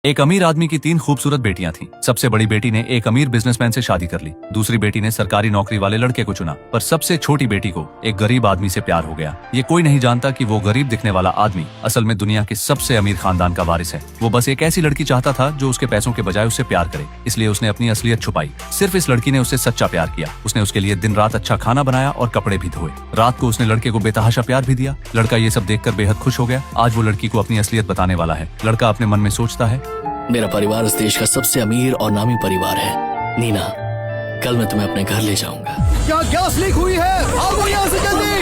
एक अमीर आदमी की 3 खूबसूरत बेटियां थीं। सबसे बड़ी बेटी ने एक अमीर बिजनेसमैन से शादी कर ली। दूसरी बेटी ने सरकारी नौकरी वाले लड़के को चुना, पर सबसे छोटी बेटी को एक गरीब आदमी से प्यार हो गया। ये कोई नहीं जानता कि वो गरीब दिखने वाला आदमी असल में दुनिया के सबसे अमीर खानदान का वारिस है। वो बस एक ऐसी लड़की चाहता था जो उसके पैसों के बजाय उससे प्यार करे, इसलिए उसने अपनी असलियत छुपाई। सिर्फ इस लड़की ने उससे सच्चा प्यार किया। उसने उसके लिए दिन रात अच्छा खाना बनाया और कपड़े भी धोए। रात को उसने लड़के को बेतहाशा प्यार भी दिया। लड़का ये सब देखकर बेहद खुश हो गया। आज वो लड़की को अपनी असलियत बताने वाला है। लड़का अपने मन में सोचता है, मेरा परिवार इस देश का सबसे अमीर और नामी परिवार है। नीना, कल मैं तुम्हें अपने घर ले जाऊंगा। क्या गैस लीक हुई है? भागो यहाँ से जल्दी,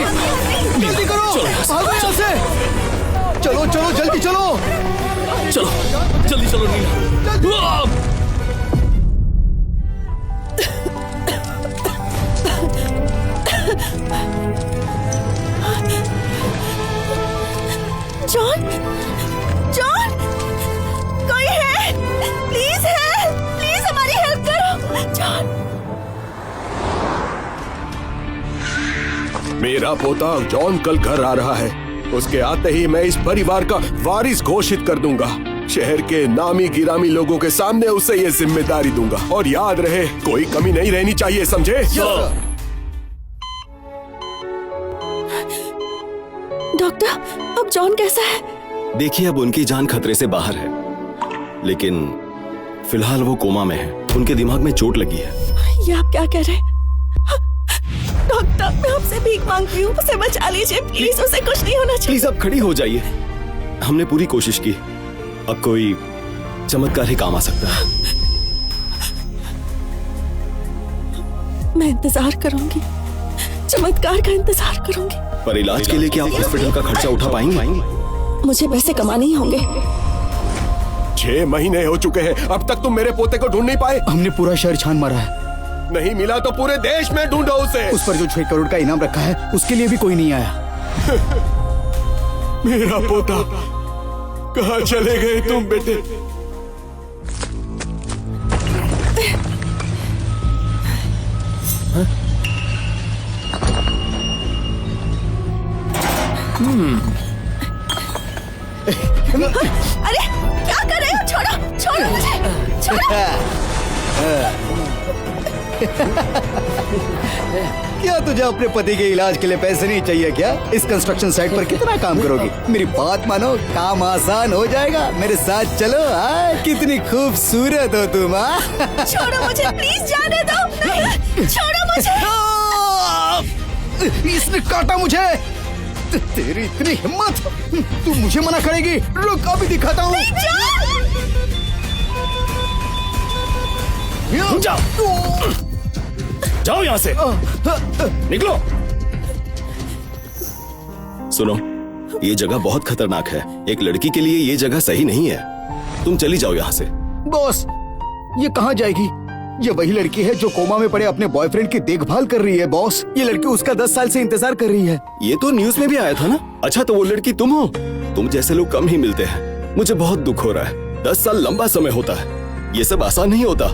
जल्दी करो, भागो यहाँ से। चलो चलो जल्दी चलो, चलो जल्दी चलो नीना। जॉन, जॉन, कोई है? प्लीज है, प्लीज हमारी हेल्प करो। जॉन, मेरा पोता जॉन कल घर आ रहा है। उसके आते ही मैं इस परिवार का वारिस घोषित कर दूंगा। शहर के नामी गिरामी लोगों के सामने उसे ये जिम्मेदारी दूंगा। और याद रहे, कोई कमी नहीं रहनी चाहिए, समझे? डॉक्टर, अब जॉन कैसा है? देखिए, अब उनकी जान खतरे से बाहर है, लेकिन फिलहाल वो कोमा में है। उनके दिमाग में चोट लगी है। ये आप क्या कह रहे हैं? डॉक्टर, मैं आपसे भीख मांगती हूँ, उसे बचा लीजिए प्लीज। उसे कुछ नहीं होना चाहिए। प्लीज आप खड़ी हो जाइए। हमने पूरी कोशिश की, अब कोई चमत्कार ही काम आ सकता है। मैं इंतजार करूंगी, चमत्कार का इंतजार करूंगी। पर इलाज के लिए क्या आप हॉस्पिटल का खर्चा उठा पाएंगे? मुझे पैसे कमाने ही होंगे। 6 महीने हो चुके हैं, अब तक तुम मेरे पोते को ढूंढ नहीं पाए। हमने पूरा शहर छान मारा है। नहीं मिला तो पूरे देश में ढूंढो उसे। उस पर जो 6 करोड़ का इनाम रखा है, उसके लिए भी कोई नहीं आया। मेरा पोता, कहाँ चले गए तुम बेटे? अरे क्या कर रहे हो? छोड़ो, छोड़ो मुझे, छोड़ो। क्या तुझे अपने पति के इलाज के लिए पैसे नहीं चाहिए क्या? इस कंस्ट्रक्शन साइट पर कितना काम करोगी? मेरी बात मानो, काम आसान हो जाएगा। मेरे साथ चलो। कितनी खूबसूरत हो तुम। छोड़ो मुझे प्लीज, जाने दो। नहीं, छोड़ो मुझे। इसने काटा मुझे। तेरी इतनी हिम्मत, तू मुझे मना करेगी? रुक, अभी दिखाता हूँ। जाओ यहाँ से, निकलो। सुनो, ये जगह बहुत खतरनाक है। एक लड़की के लिए ये जगह सही नहीं है। तुम चली जाओ यहाँ से। बॉस, ये कहाँ जाएगी? ये वही लड़की है जो कोमा में पड़े अपने बॉयफ्रेंड की देखभाल कर रही है। बॉस, ये लड़की उसका 10 साल से इंतजार कर रही है। ये तो न्यूज में भी आया था ना। अच्छा, तो वो लड़की तुम हो? तुम जैसे लोग कम ही मिलते हैं। मुझे बहुत दुख हो रहा है। 10 साल लंबा समय होता है, ये सब आसान नहीं होता।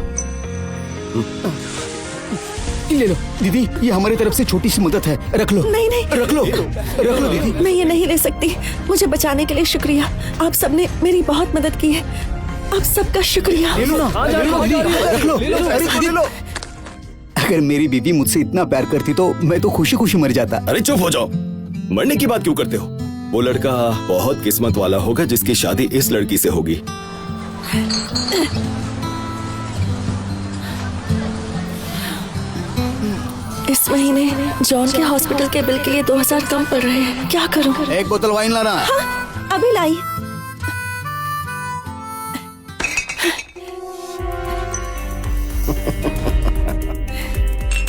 ले लो दीदी, ये हमारी तरफ से छोटी सी मदद है। रख लो। नहीं नहीं, रख लो, रख लो दीदी। मैं ये नहीं ले सकती। मुझे बचाने के लिए शुक्रिया। आप सबने मेरी बहुत मदद की है। आप सबका शुक्रिया। ले लो ना, ले लो दीदी, रख लो। अरे दीदी, अगर मेरी बीवी मुझसे इतना प्यार करती तो मैं तो खुशी खुशी मर जाता। अरे चुप हो जाओ, मरने की बात क्यों करते हो? वो लड़का बहुत किस्मत वाला होगा जिसकी शादी इस लड़की से होगी। इस महीने जॉन के हॉस्पिटल के बिल के लिए 2000 कम पड़ रहे हैं। क्या करूं? एक बोतल वाइन लाना। हाँ, अभी लाई।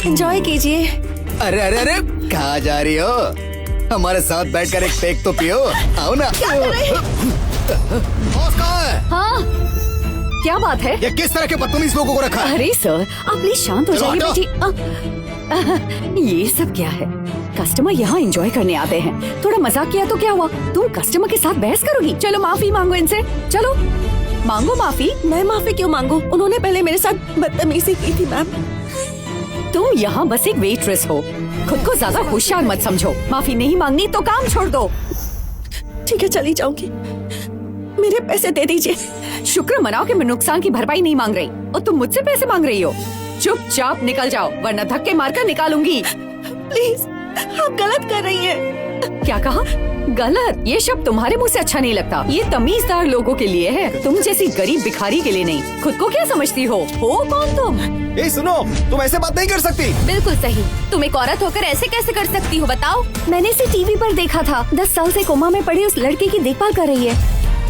एंजॉय कीजिए। अरे अरे अरे, कहाँ जा रही हो? हमारे साथ बैठकर एक पेक तो पियो। आओ ना। क्या कर रहे हैं? बॉस कहाँ है? हाँ, क्या बात है? ये किस तरह के बदतमीज लोगों को रखा है? अरे सर, आप प्लीज शांत हो जाइए बेटी। ये सब क्या है? कस्टमर यहाँ एंजॉय करने आते हैं। थोड़ा मजाक किया तो क्या हुआ? तुम कस्टमर के साथ बहस करोगी? चलो माफी मांगो इनसे। चलो मांगो माफी। मैं माफी क्यों मांगू? उन्होंने पहले मेरे साथ बदतमीजी की थी मैम। तुम यहाँ बस एक वेट्रेस हो, खुद को ज्यादा होशियार मत समझो। माफी नहीं मांगनी तो काम छोड़ दो। ठीक है, चली जाऊंगी। मेरे पैसे दे दीजिए। शुक्र मनाओ कि मैं नुकसान की भरपाई नहीं मांग रही और तुम मुझसे पैसे मांग रही हो। चुपचाप निकल जाओ वरना धक्के मारकर निकालूंगी। प्लीज, आप गलत कर रही हैं। क्या कहा? गलत? ये शब्द तुम्हारे मुंह से अच्छा नहीं लगता। ये तमीजदार लोगों के लिए है, तुम जैसी गरीब भिखारी के लिए नहीं। खुद को क्या समझती हो कौन तुम? ए सुनो, तुम ऐसे बात नहीं कर सकती। बिल्कुल सही। तुम एक औरत होकर ऐसे कैसे कर सकती हो बताओ? मैंने इसे टीवी पर देखा था। 10 साल से कोमा में पड़ी उस लड़के की देखभाल कर रही है।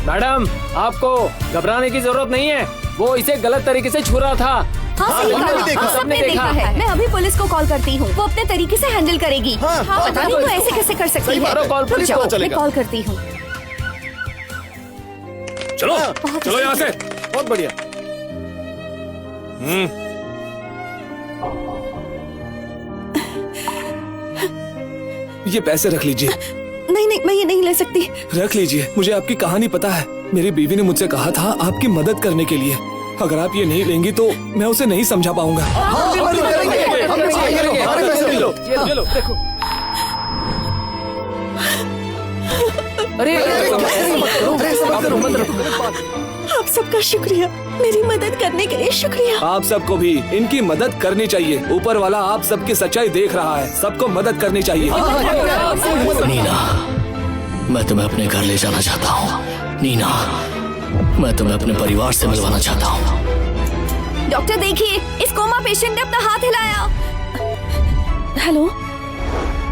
मैडम, आपको घबराने की जरूरत नहीं है। वो इसे गलत तरीके से छू रहा था। हाँ, सही हमने भी कहा। देखा। हम सबने देखा है। मैं अभी पुलिस को कॉल करती हूँ, वो अपने तरीके से हैंडल करेगी। पता नहीं वो ऐसे कैसे कर सकती है। करो कॉल पुलिस को। मैं कॉल करती हूँ। चलो चलो यहाँ से। बहुत बढ़िया। ये पैसे रख लीजिए। नहीं नहीं, मैं ये नहीं ले सकती। रख लीजिए, मुझे आपकी कहानी पता है। मेरी बीवी ने मुझसे कहा था आपकी मदद करने के लिए। अगर आप ये नहीं लेंगी तो मैं उसे नहीं समझा पाऊंगा। ये लो, देखो। अरे आप सबका शुक्रिया, मेरी मदद करने के लिए शुक्रिया। आप सबको भी इनकी मदद करनी चाहिए। ऊपर वाला आप सबकी सच्चाई देख रहा है। सबको मदद करनी चाहिए। नीना, मैं तुम्हें अपने घर ले जाना चाहता हूँ। नीना, मैं तुम्हें अपने परिवार से मिलवाना चाहता हूँ। डॉक्टर देखिए, इस कोमा पेशेंट ने अपना हाथ हिलाया। हेलो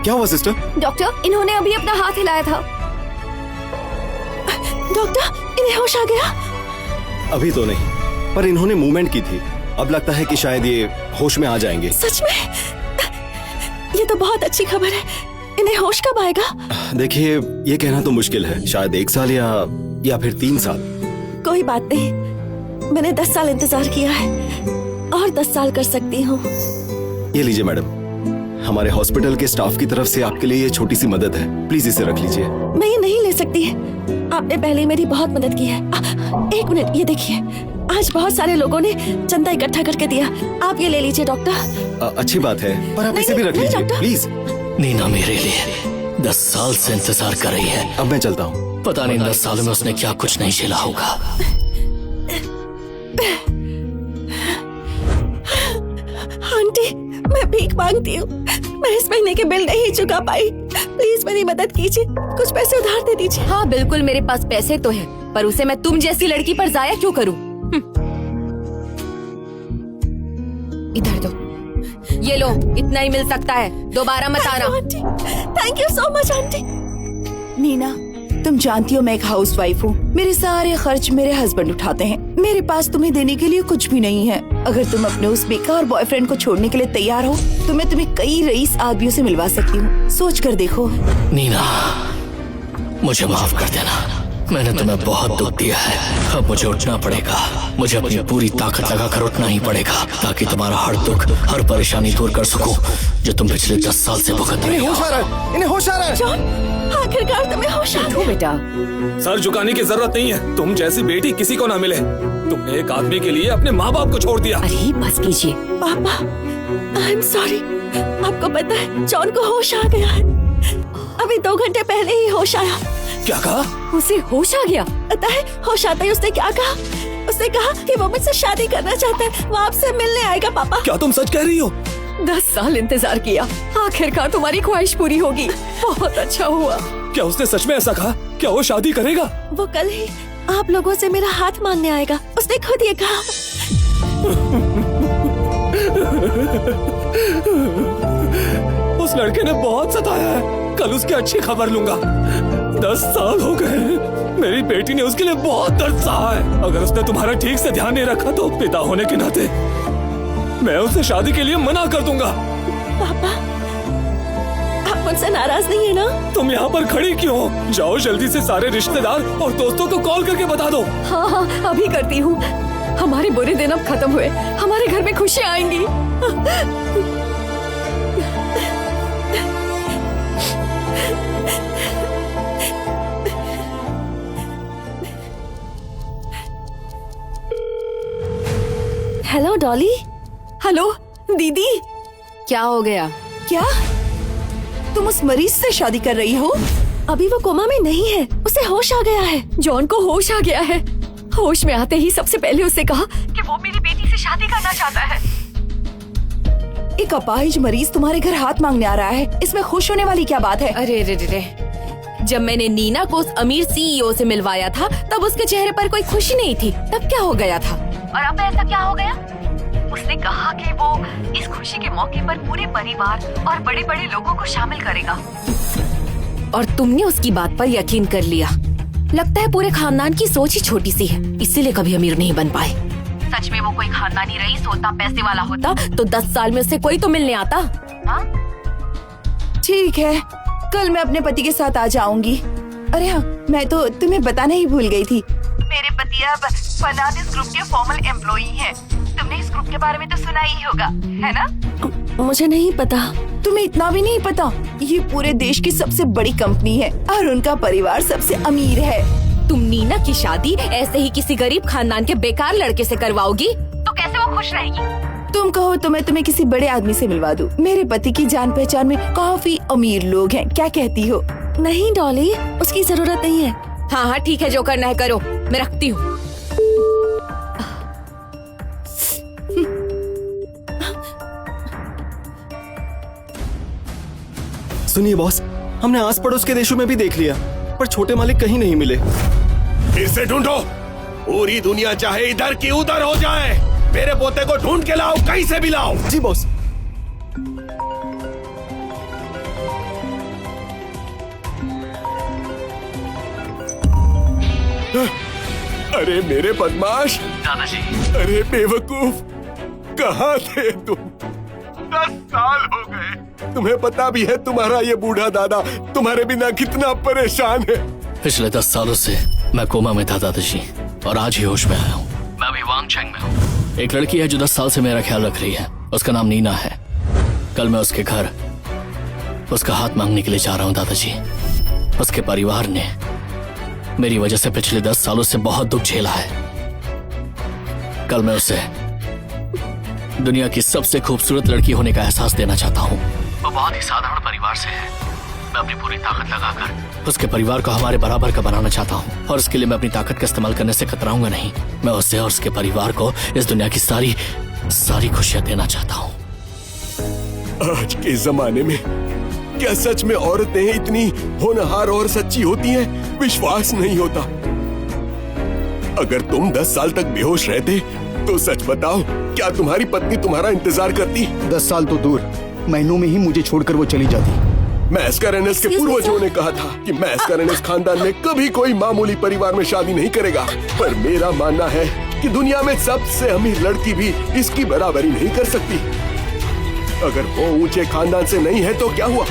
क्या हुआ सिस्टर? डॉक्टर, इन्होंने अभी अपना हाथ हिलाया था। डॉक्टर, इन्हें होश आ गया? अभी तो नहीं, पर इन्होंने मूवमेंट की थी। अब लगता है कि शायद ये होश में आ जाएंगे। सच में? ये तो बहुत अच्छी खबर है। इन्हें होश कब आएगा? देखिए, ये कहना तो मुश्किल है। शायद 1 साल या फिर 3 साल। कोई बात नहीं, मैंने 10 साल इंतजार किया है और 10 साल कर सकती हूँ। ये लीजिए मैडम, हमारे हॉस्पिटल के स्टाफ की तरफ से आपके लिए ये छोटी सी मदद है। प्लीज इसे रख लीजिए। मैं ये नहीं ले सकती। आपने पहले मेरी बहुत मदद की है। 1 मिनट, ये देखिए, आज बहुत सारे लोगों ने चंदा इकट्ठा करके दिया। आप ये ले लीजिए डॉक्टर। अच्छी बात है, पर आप नहीं, इसे भी रख नहीं, लीजिए डॉक्टर। प्लीज। नीना मेरे लिए 10 साल से इंतजार कर रही है। अब मैं चलता हूँ। पता नहीं 10 सालों में उसने क्या कुछ नहीं झेला होगा। आंटी, मैं भीख मांगती हूँ। मैं इस महीने के बिल नहीं चुका पाई। प्लीज मेरी मदद कीजिए, कुछ पैसे उधार दे दीजिए। हाँ बिल्कुल, मेरे पास पैसे तो है, पर उसे मैं तुम जैसी लड़की पर जाया क्यों करूं? इधर दो, ये लो, इतना ही मिल सकता है। दोबारा मत आना। Aunty, thank you so much aunty. Neena, तुम जानती हो मैं एक हाउसवाइफ हूँ। मेरे सारे खर्च मेरे हस्बैंड उठाते हैं। मेरे पास तुम्हें देने के लिए कुछ भी नहीं है। अगर तुम अपने उस बेकार बॉयफ्रेंड को छोड़ने के लिए तैयार हो तो मैं तुम्हें कई रईस आदमियों से मिलवा सकती हूँ। सोच कर देखो। नीना, मुझे माफ कर देना। मैंने तुम्हें बहुत दुख दिया है। अब मुझे उठना पड़ेगा। मुझे अपनी पूरी ताकत लगाकर उठना ही पड़ेगा ताकि तुम्हारा हर दुख, हर परेशानी दूर कर सकूं जो तुम पिछले 10 साल से भुगत रही हो। इन्हें होश आ रहा है। जॉन, आखिरकार तुम्हें होश आ गया। बेटा, सर झुकाने की जरूरत नहीं है। तुम जैसी बेटी किसी को ना मिले। तुमने एक आदमी के लिए अपने माँ बाप को छोड़ दिया। अरे बस कीजिए। पापा, आई एम सॉरी। आपको पता है, जॉन को होश आ गया है। अभी 2 घंटे पहले ही होश आया। क्या कहा? उसे होश आ गया? पता है होश आता ही उसने क्या कहा? उसने कहा कि वो मुझसे शादी करना चाहता है, वो आपसे मिलने आएगा। पापा, क्या तुम सच कह रही हो? 10 साल इंतजार किया, आखिरकार तुम्हारी ख्वाहिश पूरी होगी। बहुत अच्छा हुआ। क्या उसने सच में ऐसा कहा? क्या वो शादी करेगा? वो कल ही आप लोगों से मेरा हाथ मांगने आएगा। उसने खुद ये कहा। उस लड़के ने बहुत सताया है। कल उसकी अच्छी खबर लूंगा। 10 साल हो गए। मेरी बेटी ने उसके लिए बहुत दर्द सहा है। अगर उसने तुम्हारा ठीक से ध्यान नहीं रखा तो पिता होने के नाते मैं उसे शादी के लिए मना कर दूंगा। पापा, आप मुझसे नाराज नहीं है ना? तुम यहाँ पर खड़ी क्यों हो? जाओ जल्दी से सारे रिश्तेदार और दोस्तों को कॉल करके बता दो। हाँ हाँ, अभी करती हूँ। हमारे बुरे दिन अब खत्म हुए, हमारे घर में खुशियाँ आएंगी। हेलो डॉली। हेलो दीदी, क्या हो गया? क्या तुम उस मरीज से शादी कर रही हो? अभी वो कोमा में नहीं है, उसे होश आ गया है। जॉन को होश आ गया है? होश में आते ही सबसे पहले उससे कहा कि वो मेरी बेटी से शादी करना चाहता है। एक अपाहिज मरीज तुम्हारे घर हाथ मांगने आ रहा है, इसमें खुश होने वाली क्या बात है? अरे रे रे रे, जब मैंने नीना को उस अमीर सीईओ से मिलवाया था तब उसके चेहरे पर कोई खुशी नहीं थी। तब क्या हो गया था? और अब ऐसा क्या हो गया? उसने कहा कि वो इस खुशी के मौके पर पूरे परिवार और बड़े बड़े लोगों को शामिल करेगा। और तुमने उसकी बात पर यकीन कर लिया। लगता है पूरे खानदान की सोच ही छोटी सी है, इसीलिए कभी अमीर नहीं बन पाए। सच में वो कोई खानदानी रईस होता, पैसे वाला होता तो 10 साल में उससे कोई तो मिलने आता। हाँ? ठीक है, कल मैं अपने पति के साथ आ जाऊंगी। अरे हाँ, मैं तो तुम्हें बताना ही भूल गई थी। मेरे पति अब फर्नांडिस ग्रुप के फॉर्मल एम्प्लॉई हैं। तुमने इस ग्रुप के बारे में तो सुना ही होगा, है ना? मुझे नहीं पता। तुम्हें इतना भी नहीं पता? ये पूरे देश की सबसे बड़ी कंपनी है और उनका परिवार सबसे अमीर है। तुम नीना की शादी ऐसे ही किसी गरीब खानदान के बेकार लड़के से करवाओगी तो कैसे वो खुश रहेगी? तुम कहो तो मैं तुम्हें किसी बड़े आदमी से मिलवा दूं। मेरे पति की जान पहचान में काफी अमीर लोग हैं, क्या कहती हो? नहीं डॉली, उसकी जरूरत नहीं है। हाँ हाँ ठीक है, जो करना है करो, मैं रखती हूँ। सुनिए बॉस, हमने आस पड़ोस के देशों में भी देख लिया पर छोटे मालिक कहीं नहीं मिले। फिर से ढूंढो, पूरी दुनिया चाहे इधर की उधर हो जाए, मेरे पोते को ढूंढ के लाओ, कहीं से भी लाओ। जी बॉस। अरे मेरे बदमाश दादाजी, अरे बेवकूफ, कहाँ थे तुम? 10 साल हो गए। तुम्हें पता भी है तुम्हारा ये बूढ़ा दादा तुम्हारे बिना कितना परेशान है। पिछले 10 सालों से मैं कोमा में था दादाजी, और आज ही होश में आया हूँ। मैं अभी वांगचेंग में हूँ। एक लड़की है जो 10 साल से मेरा ख्याल रख रही है, उसका नाम नीना है। कल मैं उसके घर उसका हाथ मांगने के लिए जा रहा हूँ दादाजी। उसके परिवार ने मेरी वजह से पिछले 10 सालों से बहुत दुख झेला है। कल मैं उसे दुनिया की सबसे खूबसूरत लड़की होने का एहसास देना चाहता हूँ। वो बहुत ही साधारण परिवार से है। मैं अपनी पूरी ताकत लगाकर उसके परिवार को हमारे बराबर का बनाना चाहता हूँ, और इसके लिए मैं अपनी ताकत का इस्तेमाल करने से कतराऊंगा नहीं। मैं उसे और उसके परिवार को इस दुनिया की सारी खुशियाँ देना चाहता हूँ। आज के जमाने में क्या सच में औरतें इतनी होनहार और सच्ची होती हैं? विश्वास नहीं होता। अगर तुम 10 साल तक बेहोश रहते तो सच बताओ, क्या तुम्हारी पत्नी तुम्हारा इंतजार करती? 10 साल तो दूर, महीनों में ही मुझे छोड़कर वो चली जाती। मैस्कारेनेस के पूर्वजों ने कहा था कि मैस्कारेनेस खानदान में कभी कोई मामूली परिवार में शादी नहीं करेगा, पर मेरा मानना है कि दुनिया में सबसे अमीर लड़की भी इसकी बराबरी नहीं कर सकती। अगर वो ऊंचे खानदान से नहीं है तो क्या हुआ?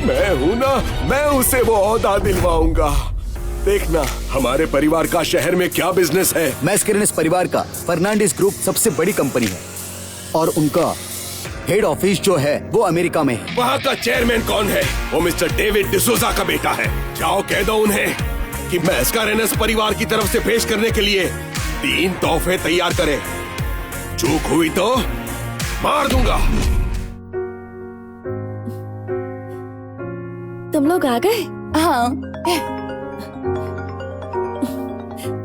मैं हूं ना, मैं उसे वो ओहदा दिलवाऊंगा। देखना हमारे परिवार का शहर में क्या बिजनेस है। मैस्कारेनेस परिवार का फर्नांडिस ग्रुप सबसे बड़ी कंपनी है, और उनका हेड ऑफिस जो है वो अमेरिका में है। वहाँ का चेयरमैन कौन है? वो मिस्टर डेविड डिसूजा का बेटा है। जाओ कह दो उन्हें कि मैस्कारेनेस परिवार की तरफ से पेश करने के लिए 3 तोहफे तैयार करें। चूक हुई तो मार दूंगा। तुम लोग आ गए? हाँ।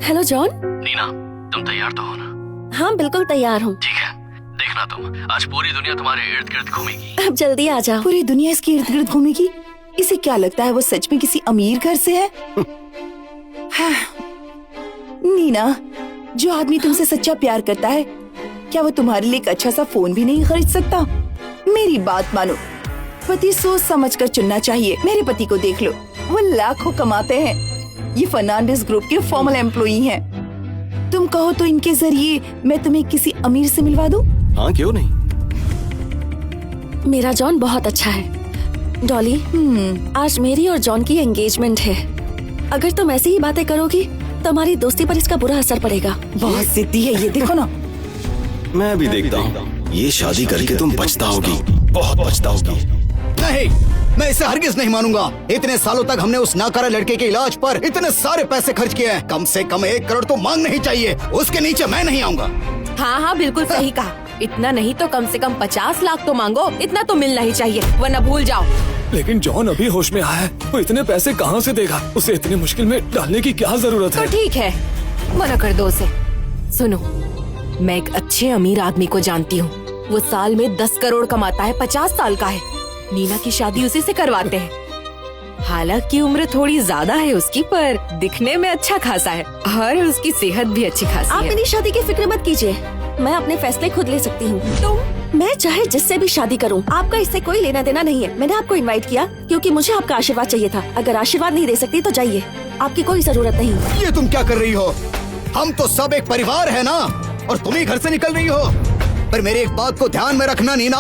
Hello John. नीना, तुम तैयार तो हो ना? हाँ बिल्कुल तैयार हूँ। ठीक है, देखना तुम, आज पूरी दुनिया तुम्हारे इर्द गिर्द घूमेगी। अब जल्दी आ जाओ। पूरी दुनिया इसके इर्द गिर्द घूमेगी? इसे क्या लगता है वो सच में किसी अमीर घर से है? हाँ। नीना, जो आदमी तुमसे सच्चा प्यार करता है, क्या वो तुम्हारे लिए एक अच्छा सा फोन भी नहीं खरीद सकता? मेरी बात मानो, पति सोच समझ कर चुनना चाहिए। मेरे पति को देख लो, वो लाखों कमाते हैं। ये फर्नांडिस ग्रुप के फॉर्मल एम्प्लॉई हैं। तुम कहो तो इनके जरिए मैं तुम्हें किसी अमीर से मिलवा दूं? हाँ क्यों नहीं। मेरा जॉन बहुत अच्छा है। डॉली, आज मेरी और जॉन की एंगेजमेंट है। अगर तुम ऐसी ही बातें करोगी तो हमारी दोस्ती पर इसका बुरा असर पड़ेगा। बहुत जिद्दी है ये, देखो ना। मैं भी देखता हूँ, ये शादी करके तुम पछताओगी, बहुत पछताओगी। नहीं, मैं इसे हरगिज नहीं मानूंगा। इतने सालों तक हमने उस नाकारा लड़के के इलाज पर इतने सारे पैसे खर्च किए हैं। कम से कम 1 करोड़ तो मांगना ही चाहिए। उसके नीचे मैं नहीं आऊंगा। हाँ हाँ बिल्कुल सही कहा। इतना नहीं तो कम से कम 50 लाख तो मांगो। इतना तो मिलना ही चाहिए, वरना भूल जाओ। लेकिन जॉन अभी होश में आया है, वो इतने पैसे कहाँ से देगा? उसे इतनी मुश्किल में डालने की क्या जरूरत तो है? ठीक है, मना कर दो उसे। सुनो, मैं एक अच्छे अमीर आदमी को जानती हूँ। वो साल में 10 करोड़ कमाता है, 50 साल का है। नीना की शादी उसी से करवाते हैं। हालांकि उम्र थोड़ी ज्यादा है उसकी, पर दिखने में अच्छा खासा है और उसकी सेहत भी अच्छी खासी आप है। मेरी शादी की फिक्र मत कीजिए, मैं अपने फैसले खुद ले सकती हूँ। मैं चाहे जिससे भी शादी करूँ, आपका इससे कोई लेना देना नहीं है। मैंने आपको इनवाइट किया क्योंकि मुझे आपका आशीर्वाद चाहिए था। अगर आशीर्वाद नहीं दे सकती तो जाइए, आपकी कोई जरूरत नहीं। ये तुम क्या कर रही हो? हम तो सब एक परिवार है ना, और तुम ही घर से निकल रही हो। पर मेरी एक बात को ध्यान में रखना नीना,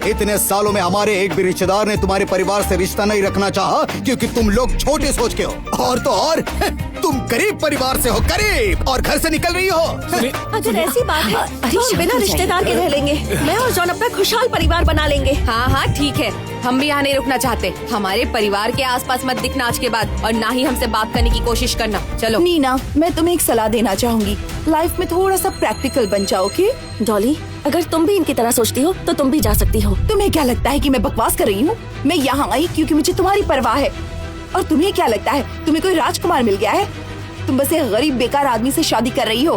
इतने सालों में हमारे एक भी रिश्तेदार ने तुम्हारे परिवार से रिश्ता नहीं रखना चाहा, क्योंकि तुम लोग छोटे सोच के हो। और तो और तुम गरीब परिवार से हो, गरीब, और घर से निकल रही हो। अगर ऐसी बात है अरे तो हम शांत बिना हो रिश्तेदार के रह लेंगे। मैं और जॉन अपना खुशहाल परिवार बना लेंगे। हाँ हाँ ठीक है, हम भी यहाँ नहीं रुकना चाहते। हमारे परिवार के आसपास मत दिखना आज के बाद, और ना ही हमसे बात करने की कोशिश करना। चलो। नीना, मैं तुम्हें एक सलाह देना चाहूंगी। लाइफ में थोड़ा सा प्रैक्टिकल बन जाओ, ओके? डॉली, अगर तुम भी इनकी तरह सोचती हो तो तुम भी जा सकती हो। तुम्हें क्या लगता है कि मैं बकवास कर रही हूँ? मैं यहाँ आई क्योंकि मुझे तुम्हारी परवाह है। और तुम्हें क्या लगता है तुम्हें कोई राजकुमार मिल गया है? तुम बस एक गरीब बेकार आदमी से शादी कर रही हो,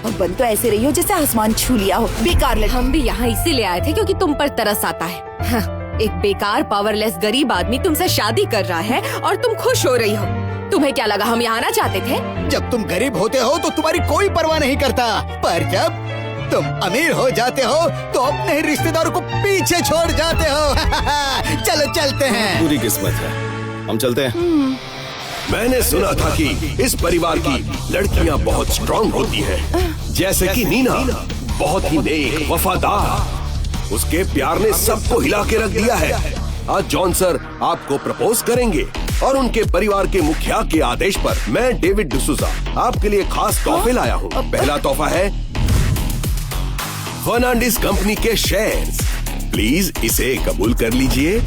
और बन तो ऐसे रही हो जैसे आसमान छू लिया हो। बेकार लड़की। हम भी यहाँ इसीलिए आए थे क्योंकि तुम पर तरस आता है। हाँ, एक बेकार पावरलेस गरीब आदमी तुमसे शादी कर रहा है और तुम खुश हो रही हो। तुम्हें क्या लगा हम यहाँ आना चाहते थे? जब तुम गरीब होते हो तो तुम्हारी कोई परवाह नहीं करता, पर जब तुम अमीर हो जाते हो तो अपने ही रिश्तेदारों को पीछे छोड़ जाते हो। चलो चलते हैं। पूरी किस्मत है, हम चलते हैं। मैंने सुना था कि इस परिवार की लड़कियां बहुत स्ट्रांग होती हैं, जैसे कि नीना, बहुत ही नेक, वफादार। उसके प्यार ने सबको हिला के रख दिया है। आज जॉन सर आपको प्रपोज करेंगे, और उनके परिवार के मुखिया के आदेश पर मैं डेविड डिसूजा आपके लिए खास तोहफे लाया हूँ। पहला तोहफा है फर्नांडिस कंपनी के शेयर्स। प्लीज इसे कबूल कर लीजिए।